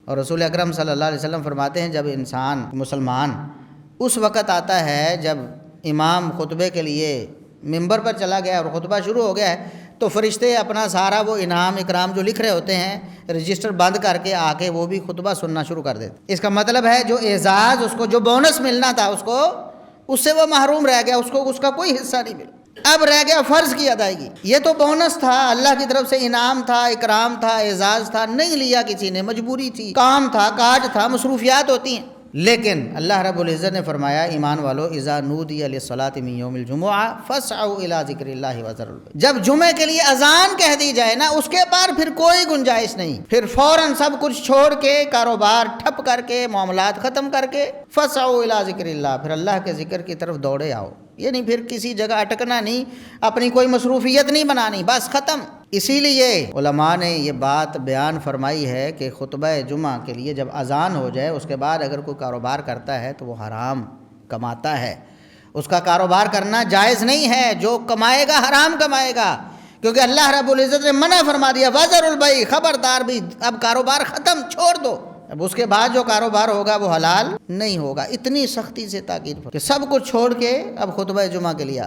اور رسول اکرم صلی اللہ علیہ وسلم فرماتے ہیں جب انسان مسلمان اس وقت آتا ہے جب امام خطبے کے لیے ممبر پر چلا گیا اور خطبہ شروع ہو گیا ہے تو فرشتے اپنا سارا وہ انعام اکرام جو لکھ رہے ہوتے ہیں رجسٹر بند کر کے آ کے وہ بھی خطبہ سننا شروع کر دیتے. اس کا مطلب ہے جو اعزاز اس کو جو بونس ملنا تھا اس سے وہ محروم رہ گیا، اس کا کوئی حصہ نہیں ملا. اب رہ گیا فرض کی ادائیگی. یہ تو بونس تھا، اللہ کی طرف سے انعام تھا، اکرام تھا، اعزاز تھا، نہیں لیا کسی نے، مجبوری تھی، کام تھا، کاج تھا، مصروفیات ہوتی ہیں. لیکن اللہ رب العزت نے فرمایا ایمان والو اذا نودی للصلاۃ من یوم الجمعہ فاسعوا الی ذکر اللہ وذروا البیع. جب جمعے کے لیے اذان کہہ دی جائے نا اس کے بعد پھر کوئی گنجائش نہیں، پھر فوراً سب کچھ چھوڑ کے کاروبار ٹھپ کر کے معاملات ختم کر کے فاسعوا الی ذکر اللہ، پھر اللہ کے ذکر کی طرف دوڑے آؤ. یعنی پھر کسی جگہ اٹکنا نہیں، اپنی کوئی مصروفیت نہیں بنانی، بس ختم. اسی لیے علماء نے یہ بات بیان فرمائی ہے کہ خطبہ جمعہ کے لیے جب اذان ہو جائے اس کے بعد اگر کوئی کاروبار کرتا ہے تو وہ حرام کماتا ہے، اس کا کاروبار کرنا جائز نہیں ہے. جو کمائے گا حرام کمائے گا، کیونکہ اللہ رب العزت نے منع فرما دیا وذروا البیع، خبردار بھی اب کاروبار ختم، چھوڑ دو. اب اس کے بعد جو کاروبار ہوگا وہ حلال نہیں ہوگا. اتنی سختی سے تاکید کہ سب کچھ چھوڑ کے اب خطبہ جمعہ کے لیے